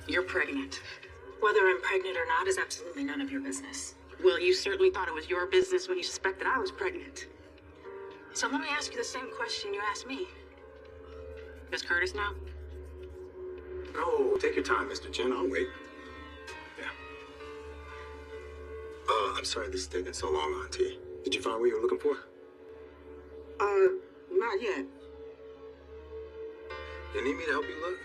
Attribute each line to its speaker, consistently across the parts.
Speaker 1: You're pregnant.
Speaker 2: Whether I'm pregnant or not is absolutely none of your business.
Speaker 1: Well, you certainly thought it was your business when you suspected I was pregnant.
Speaker 2: So let me ask you the same question you asked me.
Speaker 1: Does Curtis know?
Speaker 3: No, take your time, Mr. Chen. I'll wait. Yeah. I'm sorry this is taking so long, Auntie. Did you find what you were looking for?
Speaker 2: Not yet.
Speaker 3: You need me to help you look?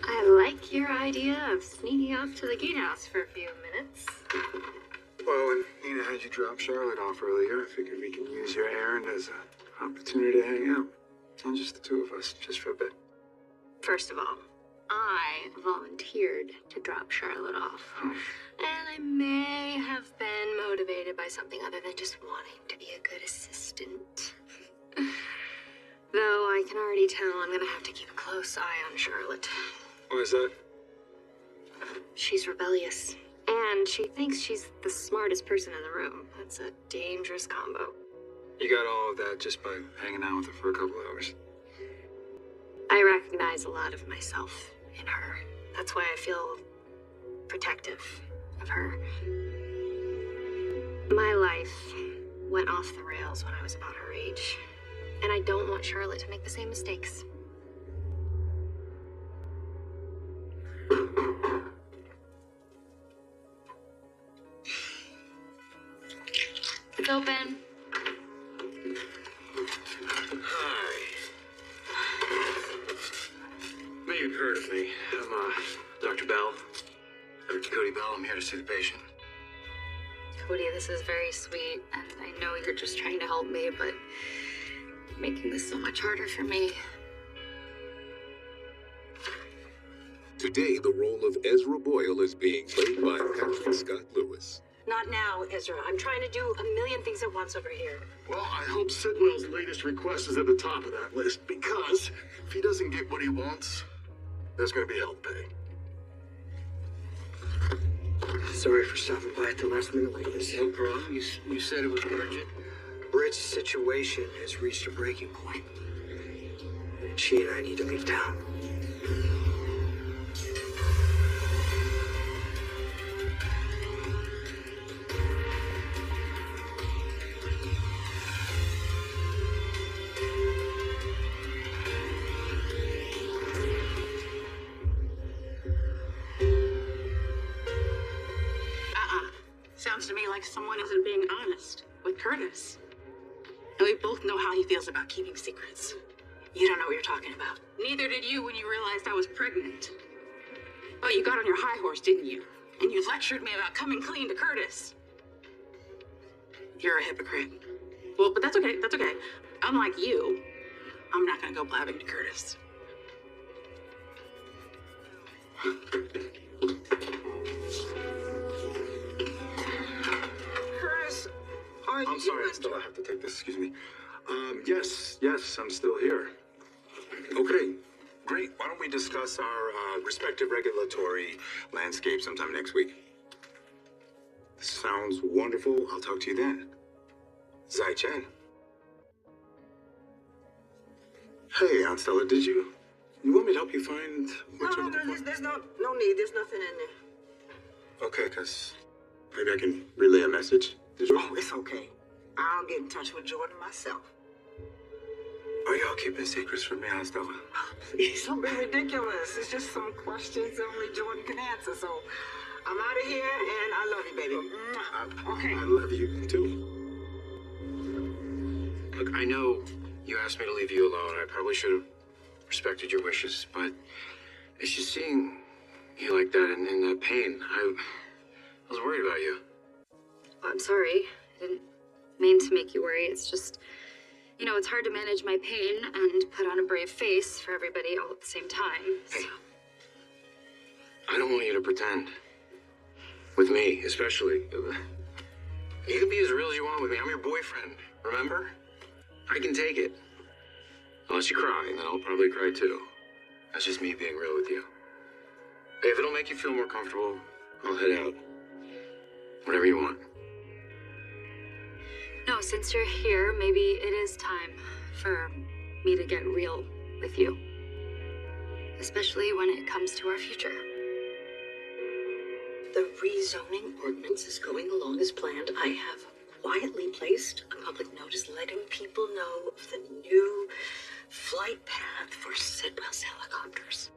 Speaker 4: I like your idea of sneaking off to the gatehouse for a few minutes.
Speaker 3: Well, when Nina had you drop Charlotte off earlier, I figured we can use your errand as an opportunity to hang out. Not just the two of us, just for a bit.
Speaker 4: First of all, I volunteered to drop Charlotte off. And I may have been motivated by something other than just wanting to be a good assistant. Though I can already tell I'm gonna have to keep a close eye on Charlotte.
Speaker 3: Why is that?
Speaker 4: She's rebellious. And she thinks she's the smartest person in the room. That's a dangerous combo.
Speaker 3: You got all of that just by hanging out with her for a couple hours.
Speaker 4: I recognize a lot of myself in her. That's why I feel protective of her. My life went off the rails when I was about her age. And I don't want Charlotte to make the same mistakes. It's open.
Speaker 3: Hi. May you've heard of me. I'm, Dr. Bell. Dr. Cody Bell. I'm here to see the patient.
Speaker 4: Cody, this is very sweet, and I know you're just trying to help me, but you're making this so much harder for me.
Speaker 5: Today, the role of Ezra Boyle is being played by Patrick Scott Lewis.
Speaker 2: Not now, Ezra. I'm trying to do a million things at once over here.
Speaker 6: Well, I hope Sidwell's latest request is at the top of that list, because if he doesn't get what he wants, there's going to be hell to pay.
Speaker 7: Sorry for stopping by at the last minute like this.
Speaker 8: No problem. You said it was urgent.
Speaker 7: Britt's situation has reached a breaking point. She and I need to leave town.
Speaker 1: Sounds to me like someone isn't being honest with Curtis. And we both know how he feels about keeping secrets.
Speaker 2: You don't know what you're talking about.
Speaker 1: Neither did you when you realized I was pregnant. But you got on your high horse, didn't you? And you lectured me about coming clean to Curtis. You're a hypocrite. Well, but that's okay, that's okay. Unlike you, I'm not gonna go blabbing to Curtis.
Speaker 2: Curtis, are
Speaker 3: I'm sorry, Estelle, I have to take this, excuse me. Yes, I'm still here. Okay, great. Why don't we discuss our respective regulatory landscape sometime next week? Sounds wonderful. I'll talk to you then. Zai Chen. Hey, Aunt Stella, you want me to help you find what you're looking for?
Speaker 2: There's no need. There's nothing in there.
Speaker 3: Okay, because maybe I can relay a message.
Speaker 2: Oh, it's okay. I'll get in touch with Jordan myself.
Speaker 3: Are y'all keeping secrets from me, Aunt Stella?
Speaker 2: Please, don't be ridiculous. It's just some questions only Jordan can answer. So I'm out of here, and I love you, baby. Okay.
Speaker 3: I love you, too.
Speaker 8: Look, I know you asked me to leave you alone. I probably should have respected your wishes, but it's just seeing you like that and in that pain. I was worried about you.
Speaker 4: I'm sorry. I didn't mean to make you worry. It's just, you know, it's hard to manage my pain and put on a brave face for everybody all at the same time.
Speaker 8: Hey, I don't want you to pretend. With me, especially. You can be as real as you want with me. I'm your boyfriend, remember? I can take it. Unless you cry, and then I'll probably cry too. That's just me being real with you. Hey, if it'll make you feel more comfortable, I'll head out. Whatever you want.
Speaker 1: No, since you're here, maybe it is time for me to get real with you. Especially when it comes to our future.
Speaker 2: The rezoning ordinance is going along as planned. I have quietly placed a public notice letting people know of the new flight path for Sidwell's helicopters.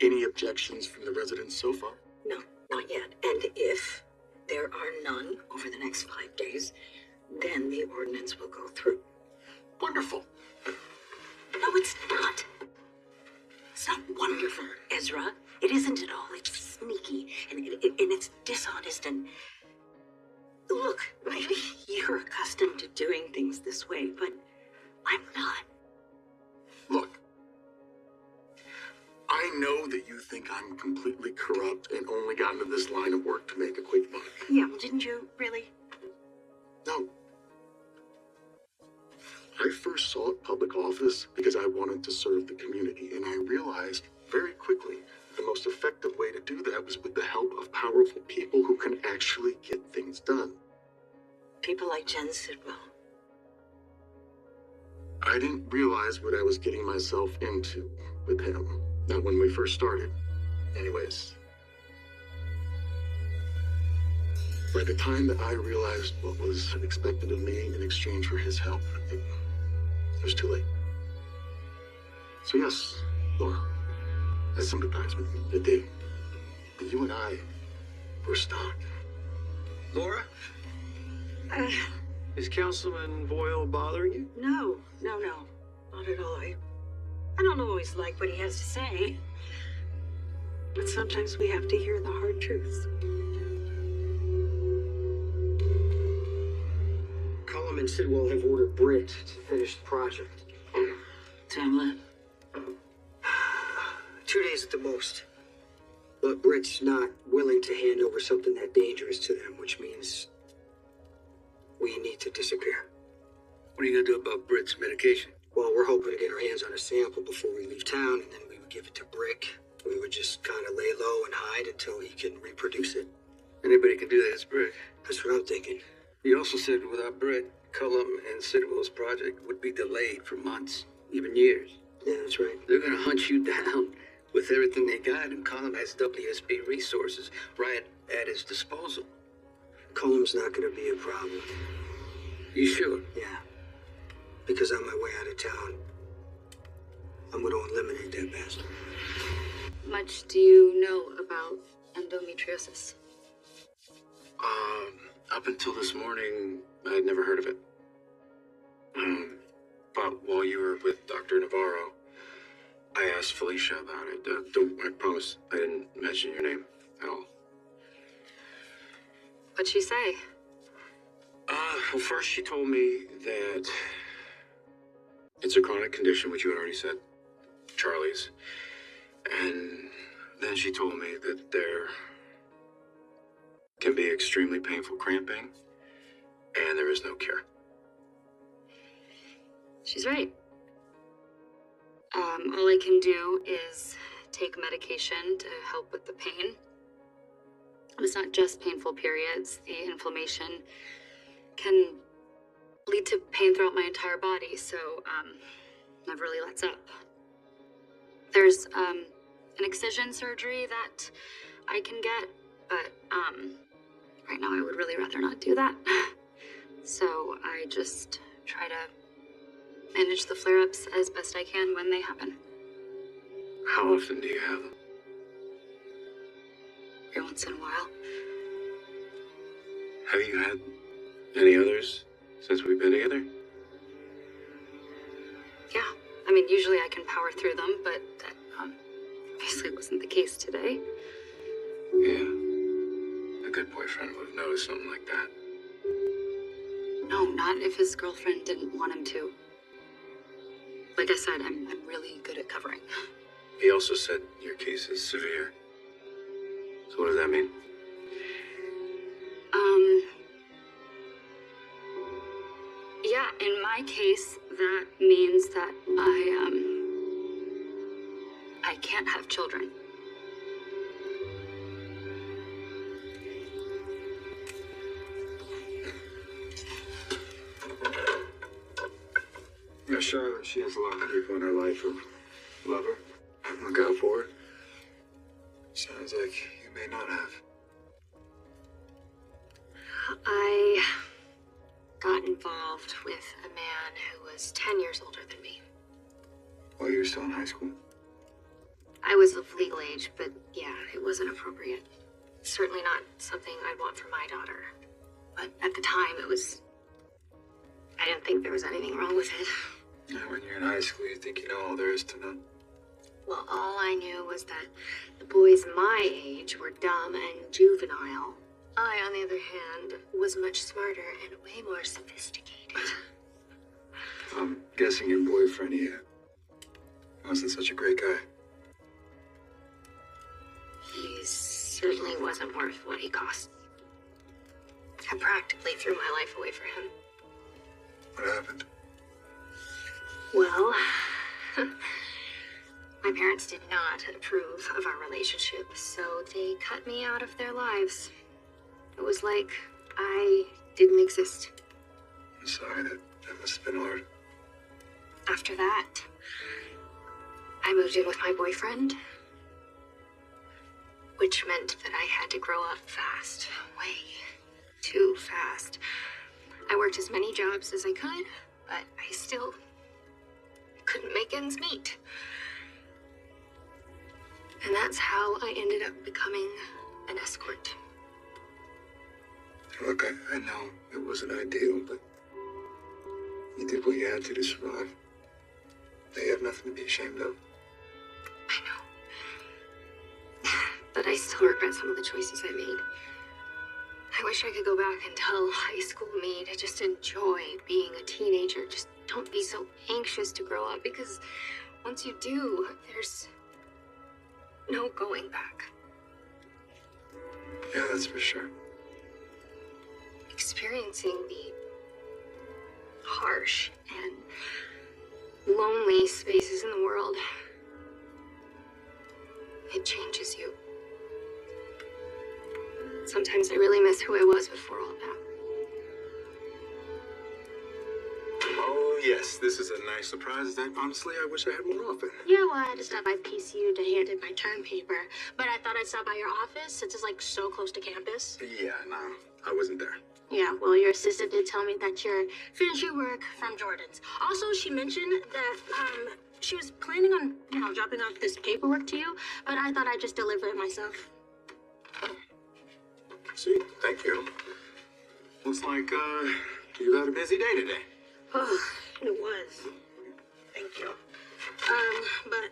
Speaker 6: Any objections from the residents so far?
Speaker 2: No, not yet. And if there are none over the next 5 days, then the ordinance will go through.
Speaker 6: Wonderful.
Speaker 2: No, it's not. It's not wonderful, Ezra. It isn't at all. It's sneaky, and it's dishonest, and... Look, maybe you're accustomed to doing things this way, but I'm not.
Speaker 6: Look, I know that you think I'm completely corrupt and only got into this line of work to make a quick buck.
Speaker 2: Yeah, well, didn't you really?
Speaker 6: No. I first sought public office because I wanted to serve the community, and I realized very quickly the most effective way to do that was with the help of powerful people who can actually get things done.
Speaker 2: People like Jen Sidwell.
Speaker 6: I didn't realize what I was getting myself into with him. Not when we first started. Anyways. By the time that I realized what was expected of me in exchange for his help, it was too late. So yes, Laura, I sympathize with you. I did. But you and I were stuck.
Speaker 7: Laura? Is Councilman Boyle bothering you?
Speaker 2: No, not at all. I don't always like what he has to say, but sometimes we have to hear the hard truths.
Speaker 7: Cullum and Sidwell have ordered Britt to finish the project.
Speaker 2: Tamla,
Speaker 7: 2 days at the most. But Britt's not willing to hand over something that dangerous to them, which means we need to disappear.
Speaker 9: What are you gonna do about Britt's medication?
Speaker 7: Well, we're hoping to get our hands on a sample before we leave town, and then we would give it to Brick. We would just kind of lay low and hide until he can reproduce it.
Speaker 9: Anybody can do that, it's Brick.
Speaker 7: That's what I'm thinking.
Speaker 9: He also said without Britt, Cullum and Sidwell's project would be delayed for months, even years.
Speaker 7: Yeah, that's right.
Speaker 9: They're gonna hunt you down with everything they got, and Cullum has WSB resources right at his disposal.
Speaker 7: Cullum's not going to be a problem.
Speaker 9: You sure?
Speaker 7: Yeah. Because on my way out of town, I'm going to eliminate that bastard.
Speaker 1: Much do you know about endometriosis?
Speaker 8: Up until this morning, I had never heard of it. But while you were with Dr. Navarro, I asked Felicia about it. I promise I didn't mention your name at all.
Speaker 1: What'd she say?
Speaker 8: Well, first she told me that it's a chronic condition, which you had already said, Charlie's. And then she told me that there can be extremely painful cramping, and there is no cure.
Speaker 1: She's right. All I can do is take medication to help with the pain. It's not just painful periods. The inflammation can lead to pain throughout my entire body, so never really lets up. There's an excision surgery that I can get, but right now I would really rather not do that. So I just try to manage the flare-ups as best I can when they happen.
Speaker 8: How often do you have them?
Speaker 1: Every once in a while.
Speaker 8: Have you had any others since we've been together?
Speaker 1: Yeah, I mean, usually I can power through them, but that obviously wasn't the case today.
Speaker 8: Yeah. A good boyfriend would have noticed something like that.
Speaker 1: No, not if his girlfriend didn't want him to. Like I said, I'm really good at covering.
Speaker 8: He also said your case is severe. So what does that mean?
Speaker 1: Yeah, in my case, that means that I can't have children.
Speaker 3: Yeah, Charlotte, she has a lot of people in her life who love her, look out for her. Sounds like you may not have.
Speaker 4: I got involved with a man who was 10 years older than me.
Speaker 3: While you were still in high school?
Speaker 4: I was of legal age, but yeah, it wasn't appropriate. Certainly not something I'd want for my daughter. But at the time, I didn't think there was anything wrong with it.
Speaker 3: Yeah, when you're in high school, you think you know all there is to know.
Speaker 4: Well, all I knew was that the boys my age were dumb and juvenile. I, on the other hand, was much smarter and way more sophisticated.
Speaker 3: I'm guessing your boyfriend, he wasn't such a great guy.
Speaker 4: He certainly wasn't worth what he cost. I practically threw my life away for him.
Speaker 3: What happened?
Speaker 4: Well, my parents did not approve of our relationship, so they cut me out of their lives. It was like I didn't exist.
Speaker 3: I'm sorry, that must have been hard.
Speaker 4: After that, I moved in with my boyfriend, which meant that I had to grow up fast, way too fast. I worked as many jobs as I could, but I still couldn't make ends meet. And that's how I ended up becoming an escort.
Speaker 3: Look, I know it wasn't ideal, but you did what you had to survive. They have nothing to be ashamed of.
Speaker 4: I know. But I still regret some of the choices I made. I wish I could go back and tell high school me to just enjoy being a teenager. Just don't be so anxious to grow up, because once you do, there's no going back.
Speaker 3: Yeah, that's for sure.
Speaker 4: Experiencing the harsh and lonely spaces in the world, it changes you. Sometimes I really miss who I was before all that.
Speaker 3: Oh, yes, this is a nice surprise that honestly I wish I had more often.
Speaker 10: Yeah, well, I had to stop by PCU to hand in my term paper, but I thought I'd stop by your office since it's like so close to campus.
Speaker 3: Yeah, no, I wasn't there.
Speaker 10: Yeah, well, your assistant did tell me that you're finished your work from Jordan's. Also, she mentioned that she was planning on, dropping off this paperwork to you, but I thought I'd just deliver it myself.
Speaker 3: See, thank you. Looks like you had a busy day today.
Speaker 10: Oh, it was. Thank you. But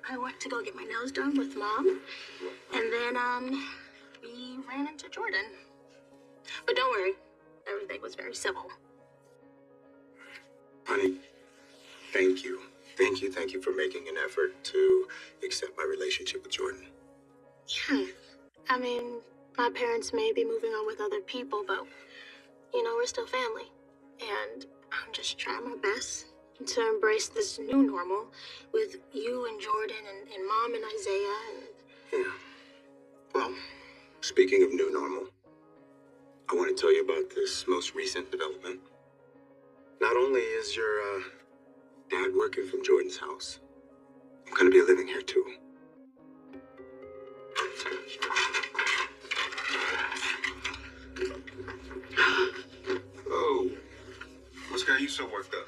Speaker 10: I went to go get my nails done with Mom, and then we ran into Jordan. But don't worry, everything was very civil.
Speaker 3: Honey, thank you. Thank you for making an effort to accept my relationship with Jordan.
Speaker 10: Yeah, I mean, my parents may be moving on with other people, but, we're still family. And I'm just trying my best to embrace this new normal with you and Jordan and Mom and Isaiah.
Speaker 3: Yeah. Well, speaking of new normal, I want to tell you about this most recent development. Not only is your dad working from Jordan's house, I'm going to be living here too. Oh, what's got you so worked up?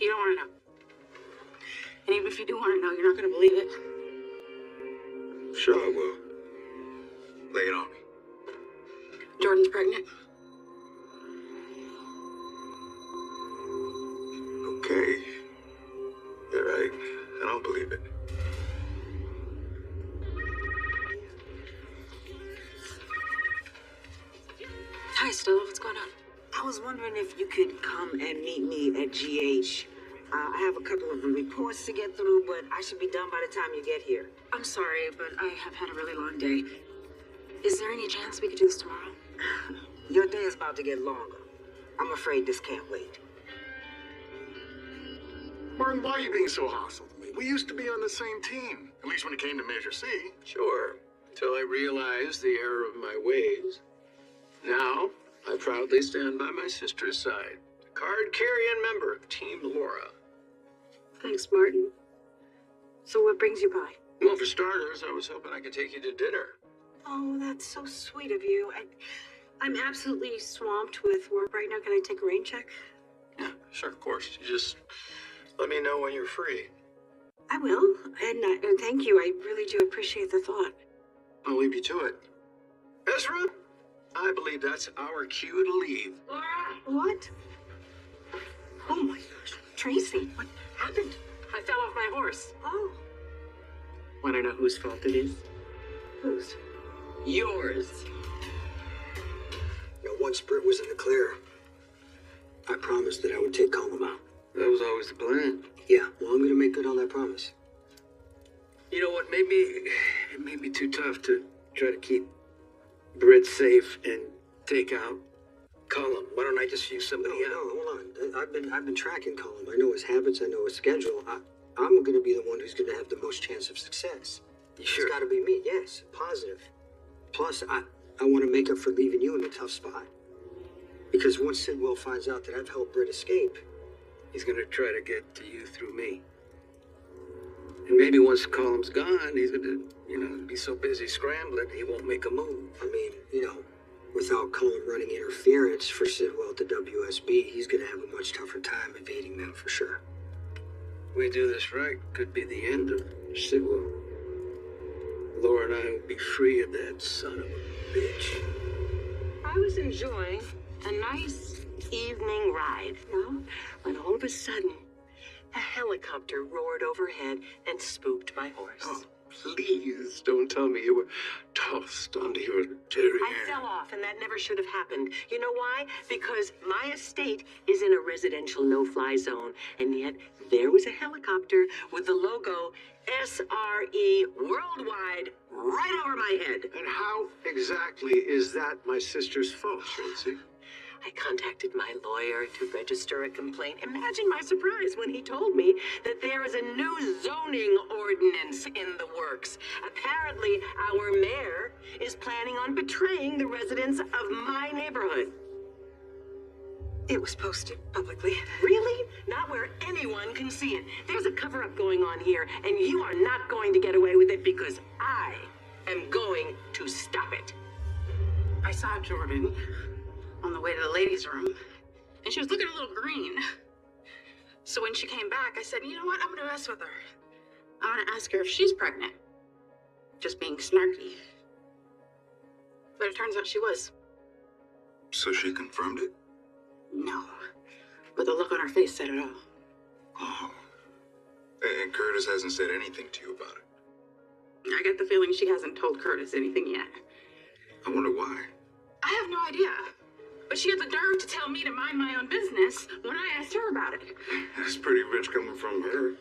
Speaker 1: You don't want to know. And even if you do want to know, you're not going to believe it.
Speaker 3: Sure I will. Lay it on me.
Speaker 1: Jordan's pregnant.
Speaker 3: Okay. You're right. I don't believe it.
Speaker 1: Hi, Stella. What's going on?
Speaker 2: I was wondering if you could come and meet me at GH. I have a couple of reports to get through, but I should be done by the time you get here.
Speaker 1: I'm sorry, but I have had a really long day. Is there any chance we could do this tomorrow?
Speaker 2: Your day is about to get longer. I'm afraid this can't wait.
Speaker 6: Martin, why are you being so hostile to me? We used to be on the same team, at least when it came to Measure C.
Speaker 8: Sure, until I realized the error of my ways. Now, I proudly stand by my sister's side.
Speaker 9: card-carrying member of Team Laura.
Speaker 2: Thanks, Martin. So what brings you by?
Speaker 9: Well, for starters, I was hoping I could take you to dinner.
Speaker 2: Oh, that's so sweet of you. I'm absolutely swamped with work right now. Can I take a rain check?
Speaker 9: Yeah, sure, of course. You just let me know when you're free.
Speaker 2: I will, and thank you. I really do appreciate the thought.
Speaker 9: I'll leave you to it. Ezra, I believe that's our cue to leave.
Speaker 2: Laura! What? Oh my gosh, Tracy, what happened?
Speaker 1: I fell off my horse.
Speaker 2: Oh,
Speaker 7: Want to know whose fault it is?
Speaker 2: whose?
Speaker 7: Yours.
Speaker 11: Now, once Britt was in the clear, I promised that I would take Colum out.
Speaker 9: That was always the plan.
Speaker 11: Yeah, well, I'm gonna make good on that promise.
Speaker 9: You know what? Maybe it may be too tough to try to keep Britt safe and take out Colum. Why don't I just use somebody else?
Speaker 11: No, hold on. I've been tracking Colum. I know his habits. I know his schedule. I'm gonna be the one who's gonna have the most chance of success.
Speaker 9: Sure.
Speaker 11: It's gotta be me. Yes, positive. Plus, I want to make up for leaving you in a tough spot. Because once Sidwell finds out that I've helped Britt escape,
Speaker 9: He's gonna try to get to you through me. And maybe once Colum's gone, he's gonna, be so busy scrambling, he won't make a move.
Speaker 11: I mean, without Colum running interference for Sidwell at the WSB, he's gonna have a much tougher time evading them for sure.
Speaker 9: We do this right, could be the end of Sidwell. Laura and I will be free of that son of a bitch.
Speaker 2: I was enjoying a nice evening ride, when all of a sudden, a helicopter roared overhead and spooked my horse.
Speaker 5: Oh, please don't tell me you were tossed onto your derriere.
Speaker 2: I fell off, and that never should have happened. You know why? Because my estate is in a residential no-fly zone, and yet there was a helicopter with the logo SRE Worldwide right over my head.
Speaker 5: And how exactly is that my sister's fault, Tracy?
Speaker 2: I contacted my lawyer to register a complaint. Imagine my surprise when he told me that there is a new zoning ordinance in the works. Apparently, our mayor is planning on betraying the residents of my neighborhood. It was posted publicly. Really? Not where anyone can see it. There's a cover-up going on here, and you are not going to get away with it because I am going to stop it.
Speaker 1: I saw Jordan on the way to the ladies' room, and she was looking a little green. So when she came back, I said, you know what? I'm gonna mess with her. I'm gonna ask her if she's pregnant. Just being snarky. But it turns out she was.
Speaker 3: So she confirmed it?
Speaker 1: No. But the look on her face said it all.
Speaker 3: Oh. And Curtis hasn't said anything to you about it?
Speaker 1: I get the feeling she hasn't told Curtis anything yet.
Speaker 3: I wonder why.
Speaker 1: I have no idea. But she had the nerve to tell me to mind my own business when I asked her about it.
Speaker 3: That's pretty rich coming from her.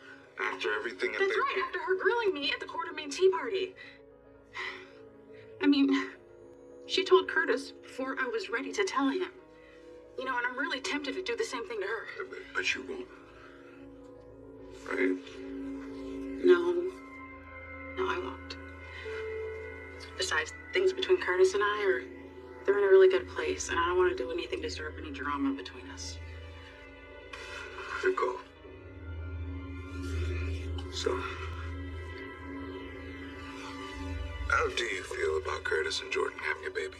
Speaker 3: After everything
Speaker 1: That's right, after her grilling me at the Quartermain Tea Party. I mean, she told Curtis before I was ready to tell him. And I'm really tempted to do the same thing to her.
Speaker 3: But you won't. Right?
Speaker 1: No, I won't. Besides, things between Curtis and I they're in a really good place, and I don't want to do anything to stir up any drama between us.
Speaker 3: Good call. So, how do you feel about Curtis and Jordan having a baby?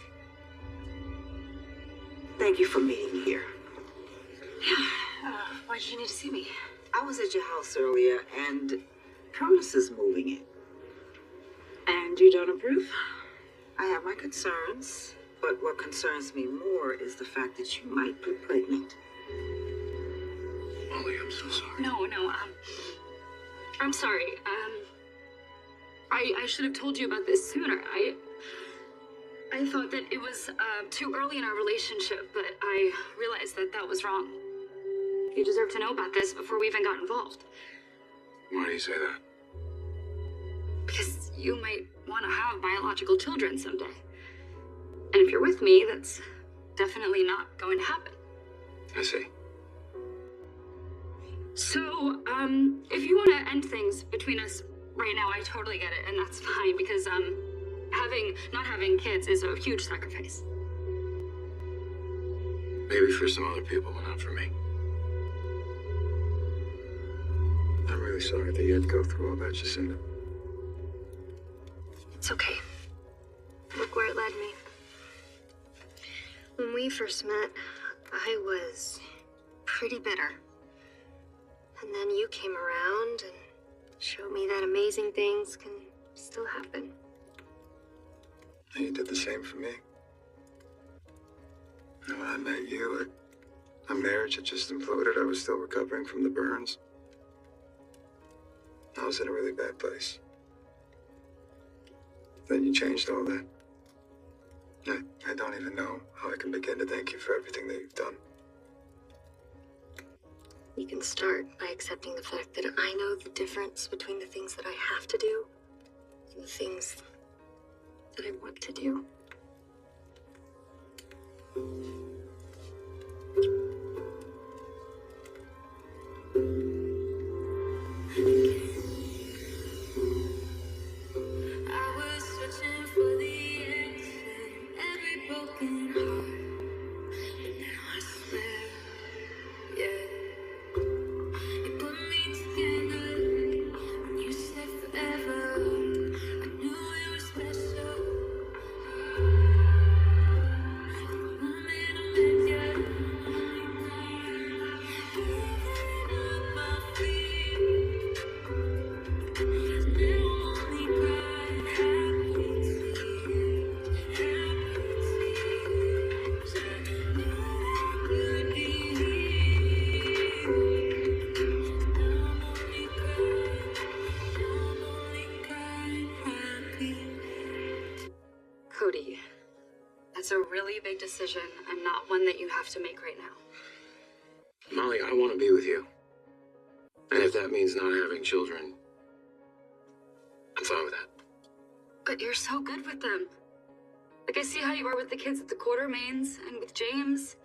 Speaker 2: Thank you for meeting me here.
Speaker 1: Why did you need to see me?
Speaker 2: I was at your house earlier, and Curtis is moving in.
Speaker 1: And you don't approve?
Speaker 2: I have my concerns, but what concerns me more is the fact that you might be pregnant.
Speaker 3: Molly, I'm so sorry.
Speaker 4: No, I'm sorry. I should have told you about this sooner. I thought that it was too early in our relationship, but I realized that was wrong. You deserve to know about this before we even got involved.
Speaker 3: Why do you say that?
Speaker 4: Because you might want to have biological children someday. And if you're with me, that's definitely not going to happen.
Speaker 3: I see.
Speaker 4: So, if you want to end things between us right now, I totally get it, and that's fine, because, not having kids is a huge sacrifice.
Speaker 3: Maybe for some other people, but not for me. really sorry that you had to go through all that, Jacinda.
Speaker 4: It's okay. Look where it led me. When we first met, I was pretty bitter. And then you came around and showed me that amazing things can still happen.
Speaker 3: And you did the same for me. And when I met you, a marriage had just imploded. I was still recovering from the burns. I was in a really bad place. Then you changed all that. I don't even know how I can begin to thank you for everything that you've done.
Speaker 4: You can start by accepting the fact that I know the difference between the things that I have to do and the things that I want to do.
Speaker 12: I was searching for the answer in every broken heart, but now I swear, yeah, you put me together when you said forever. I knew it was special. The moment I met you, giving up my feet. Now only cry happy tears, I knew that could be healed. Now I'm only crying happy.
Speaker 1: Cody, that's a really big decision and not one that you have to make right now.
Speaker 8: Molly, I want to be with you. And if that means not having children, I'm fine with that.
Speaker 1: But you're so good with them. Like, I see how you are with the kids at the Quartermains and with James.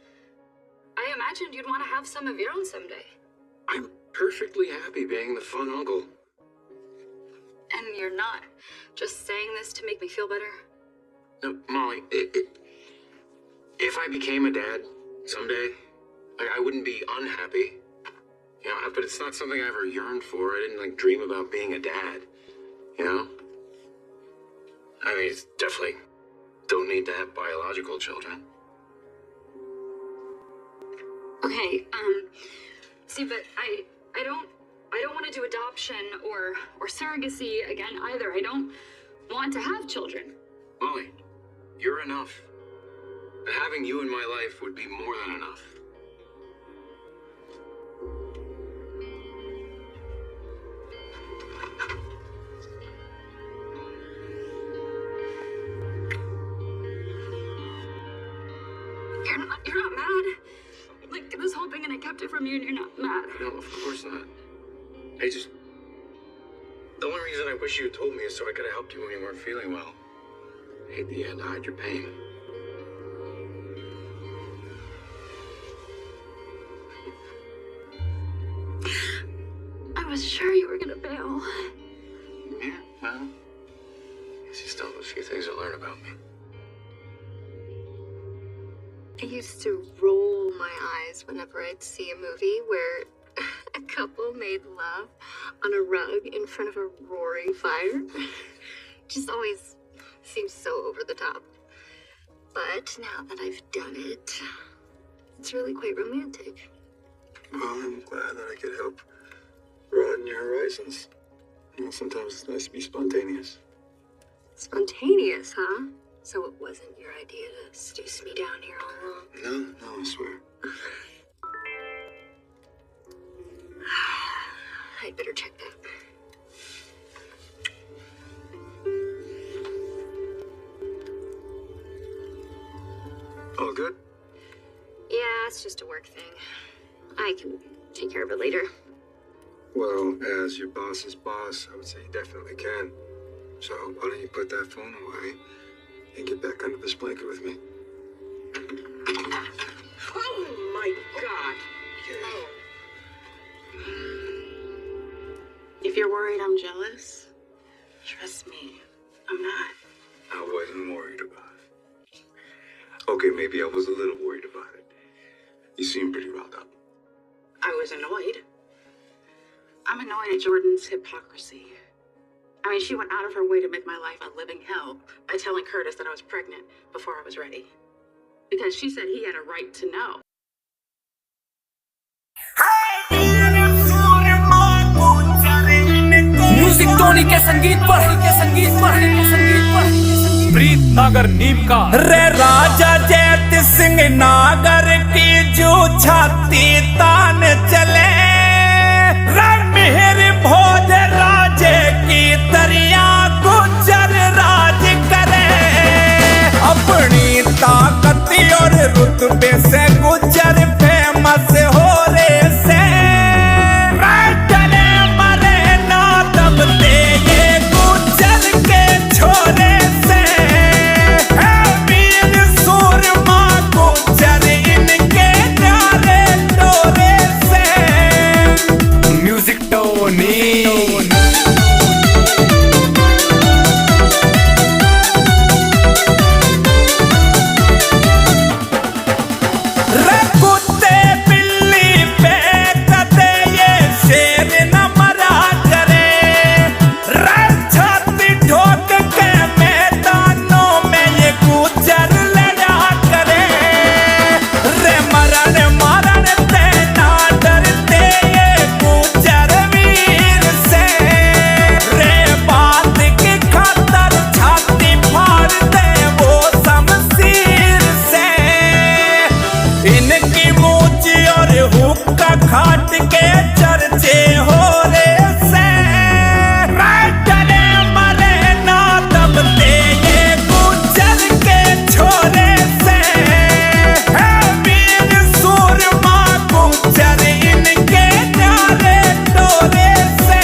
Speaker 1: I imagined you'd want to have some of your own someday.
Speaker 8: I'm perfectly happy being the fun uncle.
Speaker 1: And you're not just saying this to make me feel better.
Speaker 8: No, Molly, if I became a dad someday, I wouldn't be unhappy. You know, but it's not something I ever yearned for. I didn't, dream about being a dad. You know? I mean, it's definitely don't need to have biological children.
Speaker 1: Okay, see, but I don't want to do adoption or surrogacy again either. I don't want to have children.
Speaker 8: Molly, you're enough. And having you in my life would be more than enough.
Speaker 1: You're not mad? Like, this whole thing and I kept it from you and you're not mad?
Speaker 8: No, of course not. The only reason I wish you had told me is so I could have helped you when you weren't feeling well. I hate that you had to hide your pain.
Speaker 1: I was sure you were gonna bail.
Speaker 8: Yeah, well, I guess you still have a few things to learn about me.
Speaker 4: I used to roll my eyes whenever I'd see a movie where a couple made love on a rug in front of a roaring fire. Just always seems so over the top. But now that I've done it, it's really quite romantic.
Speaker 3: Well, I'm glad that I could help broaden your horizons. You know, sometimes it's nice to be spontaneous.
Speaker 4: Spontaneous, huh? So it wasn't your idea to stoose me down here all along?
Speaker 3: No, I swear.
Speaker 4: I'd better check that.
Speaker 3: All good?
Speaker 4: Yeah, it's just a work thing. I can take care of it later.
Speaker 3: Well, as your boss's boss, I would say you definitely can. So why don't you put that phone away and get back under this blanket with me?
Speaker 2: Oh my God!
Speaker 1: If you're worried I'm jealous, trust me, I'm not.
Speaker 3: I wasn't worried about it. Okay, maybe I was a little worried about it. You seem pretty riled up.
Speaker 1: I was annoyed. I'm annoyed at Jordan's hypocrisy. I mean, she went out of her way to make my life a living hell by telling Curtis that I was pregnant before I was ready. Because she said he had a right to know.
Speaker 13: Music Tony के संगीत पर प्रीत नागर नीम का रे राजा जैत सिंह नागर की जो छाती तान चले रे मेहर भोज राजे की दरिया गुजर राज करे अपनी ताकत और रुतबे से गुजर फेमस हो रे से खाट के चर्चे हो रे से चले मरे ना दबते ये गुजर के छोरे से है वीर सूरमा गुजर इनके न्यारे डोरे से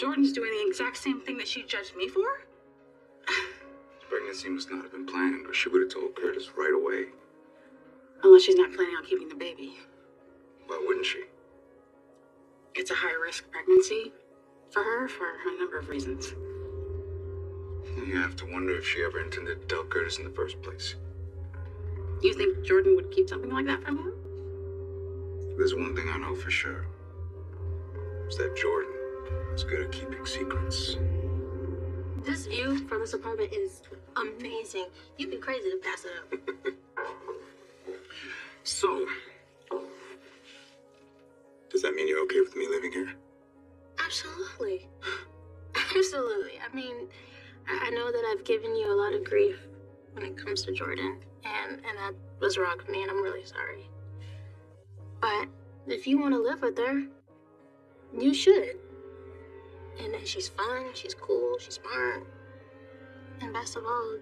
Speaker 1: Jordan's doing the exact same thing that she judged me for?
Speaker 3: This pregnancy must not have been planned, or she would have told Curtis right away.
Speaker 1: Unless she's not planning on keeping the baby.
Speaker 3: Why wouldn't she?
Speaker 1: It's a high-risk pregnancy for her for a number of reasons.
Speaker 3: You have to wonder if she ever intended to tell Curtis in the first place.
Speaker 1: You think Jordan would keep something like that from him?
Speaker 3: There's one thing I know for sure. It's that Jordan is good at keeping secrets.
Speaker 10: This view from this apartment is amazing. You'd be crazy to pass it up.
Speaker 3: So, does that mean you're okay with me living here?
Speaker 10: Absolutely. Absolutely. I mean, I know that I've given you a lot of grief when it comes to Jordan, and that was wrong of me, and I'm really sorry. But if you want to live with her, you should. And then she's fun, she's cool, she's smart. And best of all,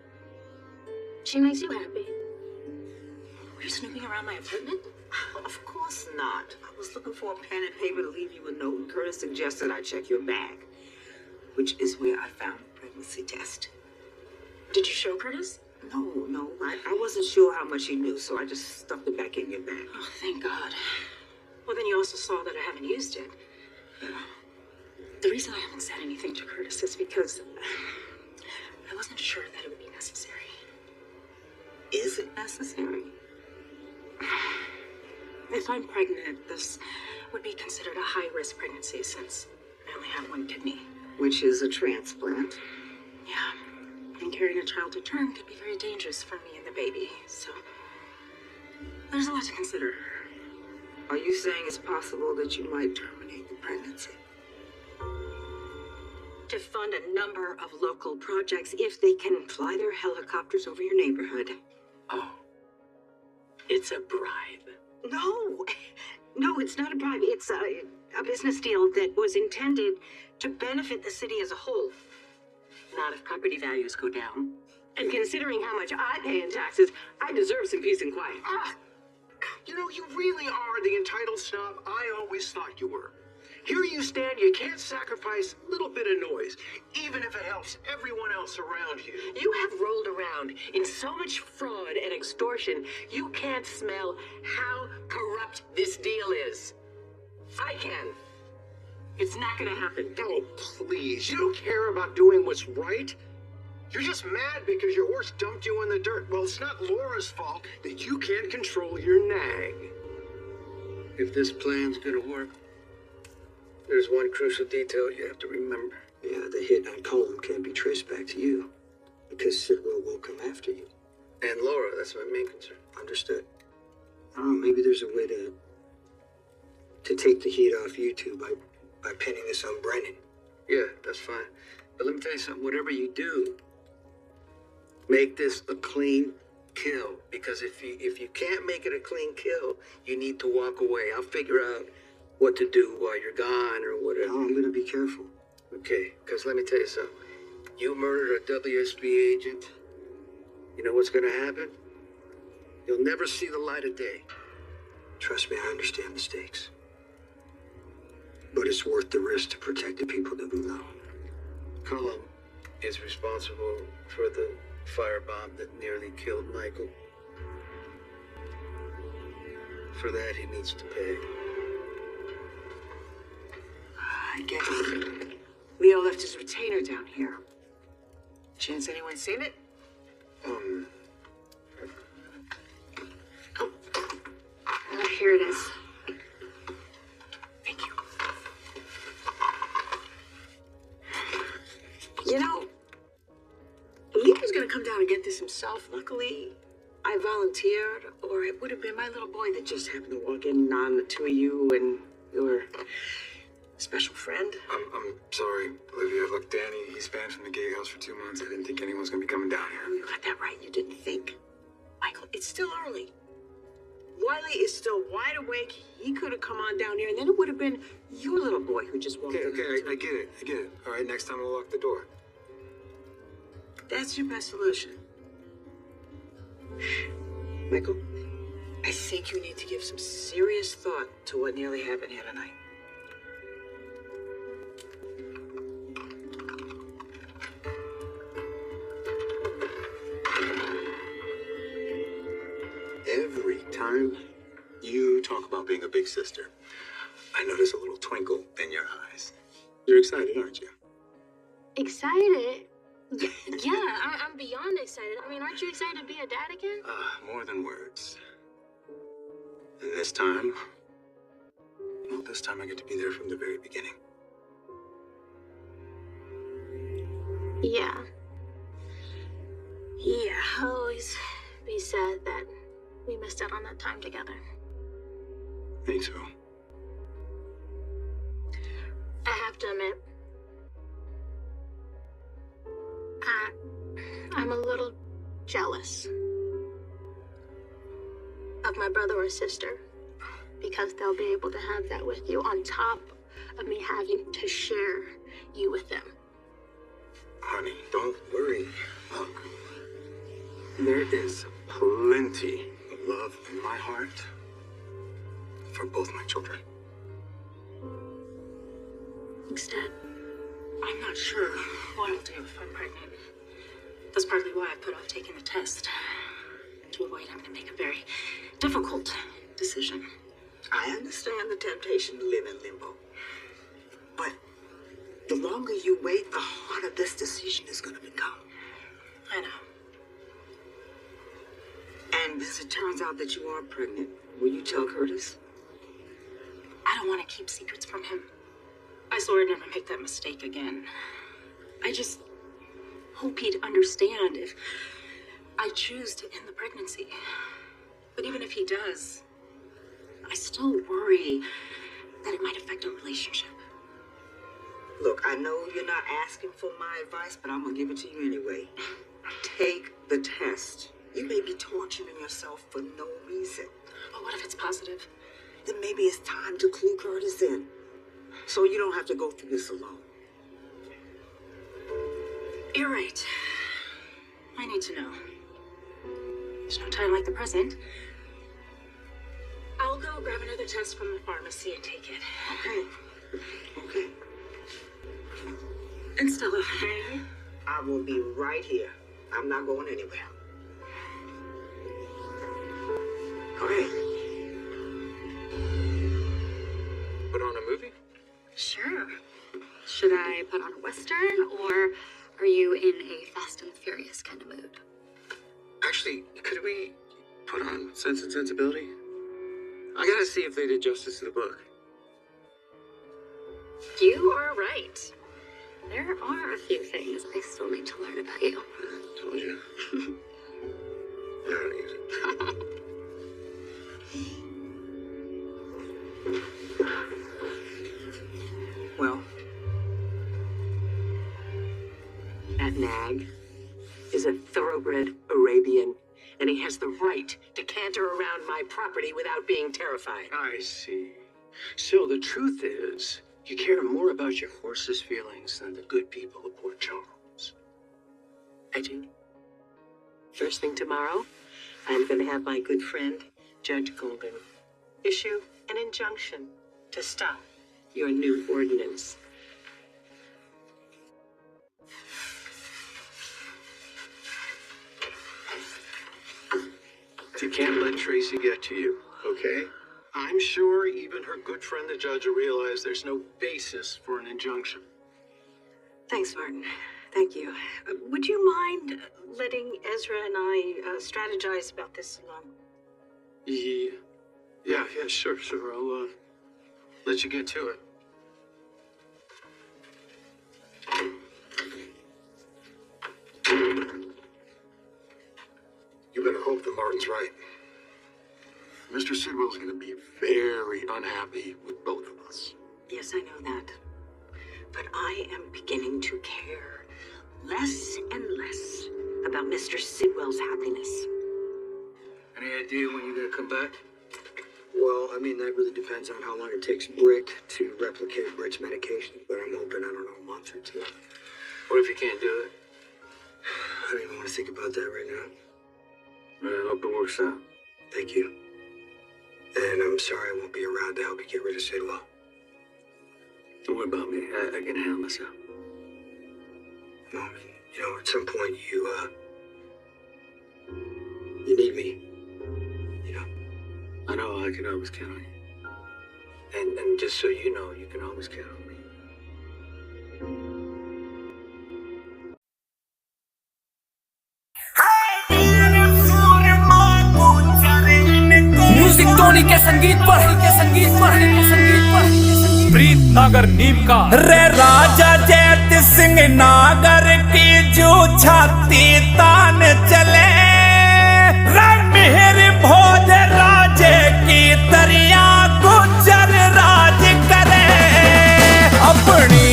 Speaker 10: she makes you happy.
Speaker 2: Were you snooping around my apartment? Of course not. I was looking for a pen and paper to leave you a note, and Curtis suggested I check your bag, which is where I found the pregnancy test.
Speaker 1: Did you show Curtis?
Speaker 2: No, I wasn't sure how much he knew, so I just stuffed it back in your bag.
Speaker 1: Oh, thank God. Well, then you also saw that I haven't used it. The reason I haven't said anything to Curtis is because I wasn't sure that it would be necessary.
Speaker 2: Is it necessary?
Speaker 1: If I'm pregnant, this would be considered a high-risk pregnancy since I only have one kidney.
Speaker 2: Which is a transplant.
Speaker 1: Yeah. And carrying a child to term could be very dangerous for me and the baby, so there's a lot to consider.
Speaker 2: Are you saying it's possible that you might terminate the pregnancy? To fund a number of local projects if they can fly their helicopters over your neighborhood.
Speaker 1: Oh. It's a bribe.
Speaker 2: No, it's not a bribe. It's a business deal that was intended to benefit the city as a whole. Not if property values go down. And considering how much I pay in taxes, I deserve some peace and quiet.
Speaker 8: You know, you really are the entitled snob I always thought you were. Here you stand, you can't sacrifice a little bit of noise, even if it helps everyone else around you.
Speaker 2: You have rolled around in so much fraud and extortion, you can't smell how corrupt this deal is. I can. It's not gonna happen.
Speaker 8: Oh, please, you don't care about doing what's right? You're just mad because your horse dumped you in the dirt. Well, it's not Laura's fault that you can't control your nag.
Speaker 9: If this plan's gonna work, there's one crucial detail you have to remember.
Speaker 11: Yeah, the hit on Colm can't be traced back to you, because Sidwell will come after you.
Speaker 9: And Laura, that's my main concern.
Speaker 11: Understood. I don't know, maybe there's a way to take the heat off you two by pinning this on Brennan.
Speaker 9: Yeah, that's fine. But let me tell you something, whatever you do, make this a clean kill. Because if you can't make it a clean kill, you need to walk away. I'll figure out what to do while you're gone or whatever.
Speaker 11: No, I'm gonna be careful.
Speaker 9: Okay, because let me tell you something. You murdered a WSB agent. You know what's gonna happen? You'll never see the light of day.
Speaker 11: Trust me, I understand the stakes. But it's worth the risk to protect the people that we love.
Speaker 9: Colm is responsible for the firebomb that nearly killed Michael. For that, he needs to pay.
Speaker 2: I get it. Leo left his retainer down here. Chance anyone's seen it?
Speaker 10: Oh, here it is.
Speaker 2: Thank you. You know, Leo was gonna come down and get this himself. Luckily, I volunteered, or it would have been my little boy that just happened to walk in on the two of you and your special friend.
Speaker 3: I'm sorry, Olivia. Look, Danny, he's banned from the gatehouse for 2 months. I didn't think anyone was gonna be coming down here.
Speaker 2: You got that right. You didn't think. Michael, it's still early. Wiley is still wide awake. He could have come on down here, and then it would have been your little boy who just walked in.
Speaker 3: Okay, I get it. All right, next time I'll lock the door.
Speaker 2: That's your best solution. Michael, I think you need to give some serious thought to what nearly happened here tonight.
Speaker 3: Every time you talk about being a big sister, I notice a little twinkle in your eyes. You're excited, aren't you?
Speaker 10: Excited? Yeah, I'm beyond excited. I mean, aren't you excited to be a dad again?
Speaker 3: More than words. And this time, I get to be there from the very beginning.
Speaker 10: Yeah. Yeah, I'll always be sad that we missed out on that time together.
Speaker 3: Me too.
Speaker 10: I have to Emmett. I'm a little jealous of my brother or sister because they'll be able to have that with you on top of me having to share you with them.
Speaker 3: Honey, don't worry. Look, there is plenty of love in my heart for both my children.
Speaker 1: Instead, I'm not sure what I'll do if I'm pregnant. That's partly why I put off taking the test, to avoid having to make a very difficult decision.
Speaker 2: I understand the temptation to live in limbo. But the longer you wait, the harder this decision is going to become.
Speaker 1: I know.
Speaker 2: And as it turns out that you are pregnant, will you tell Curtis?
Speaker 1: I don't want to keep secrets from him. I swore I'd never make that mistake again. I just hope he'd understand if I choose to end the pregnancy. But even if he does, I still worry that it might affect our relationship.
Speaker 2: Look, I know you're not asking for my advice, but I'm going to give it to you anyway. Take the test. You may be torturing yourself for no reason.
Speaker 1: But what if it's positive?
Speaker 2: Then maybe it's time to clue Curtis in, so you don't have to go through this alone.
Speaker 1: You're right. I need to know. There's no time like the present. I'll go grab another test from the pharmacy and take it.
Speaker 2: Okay.
Speaker 1: And Stella,
Speaker 2: I will be right here. I'm not going anywhere. Okay.
Speaker 8: Put on a movie?
Speaker 4: Sure. Should I put on a Western, or are you in a Fast and Furious kind of mood?
Speaker 8: Actually, could we put on Sense and Sensibility? I gotta see if they did justice to the book.
Speaker 4: You are right. There are a few things I still need to learn about you.
Speaker 8: Told you. I don't use it.
Speaker 2: Well, that nag is a thoroughbred Arabian, and he has the right to canter around my property without being terrified.
Speaker 11: I see. So the truth is, you care more about your horse's feelings than the good people of Port Charles.
Speaker 2: I do. First thing tomorrow, I'm going to have my good friend, Judge Golden, issue an injunction to stop your new ordinance.
Speaker 6: You can't let Tracy get to you, okay? I'm sure even her good friend the judge will realize there's no basis for an injunction.
Speaker 2: Thanks, Martin. Thank you. Would you mind letting Ezra and I strategize about this alone?
Speaker 6: Yeah, sure. I'll let you get to it.
Speaker 3: You better hope that Martin's right.
Speaker 6: Mr. Sidwell's going to be very unhappy with both of us.
Speaker 2: Yes, I know that. But I am beginning to care less and less about Mr. Sidwell's happiness.
Speaker 9: Any idea when you're gonna come back?
Speaker 11: Well, I mean, that really depends on how long it takes Britt to replicate Britt's medication. But I'm hoping, I don't know, a month or two.
Speaker 9: What if you can't do it?
Speaker 11: I don't even want to think about that right now.
Speaker 9: I hope it works out.
Speaker 11: Thank you. And I'm sorry I won't be around to help you get rid of Sidwell.
Speaker 9: Don't worry about me. I can handle myself.
Speaker 11: No, I mean, you know, at some point you need me. You know?
Speaker 9: I know I can always count on you. And just so you know, you can always count on me.
Speaker 13: Music Tony के संगीत पर प्रीत नागर नीम का रे राजा जैत सिंह नागर की जो छाती तान चले रे मेहर भोज राजे की तरिया गुजर राज करे अपनी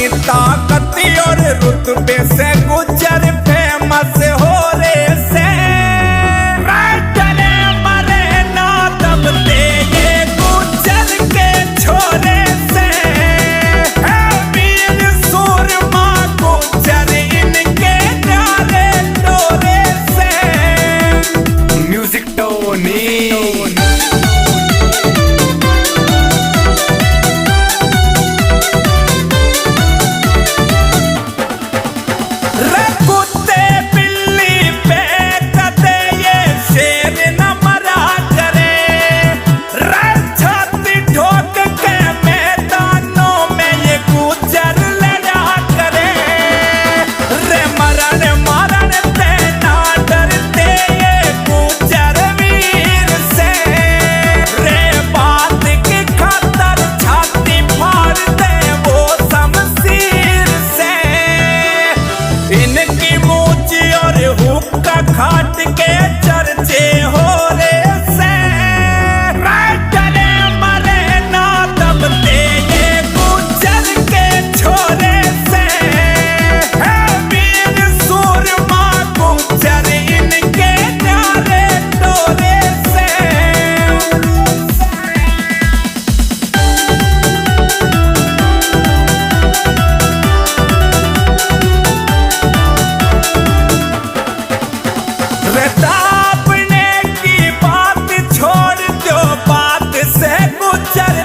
Speaker 13: रुतबे से गुजर फेमस हो रे से चले मरे ना दबते ये गुजर के छोरे से है वीर सूरमा गुजर इनके प्यारे डोरे से म्यूजिक टोनी खाट के चर्चे हो रे से चले मरे ना दबते ये गुजर के छोरे से है वीर सूरमा गुजर इनके प्यारे डोरे से दापने की बात छोड़ दो बात से गुजर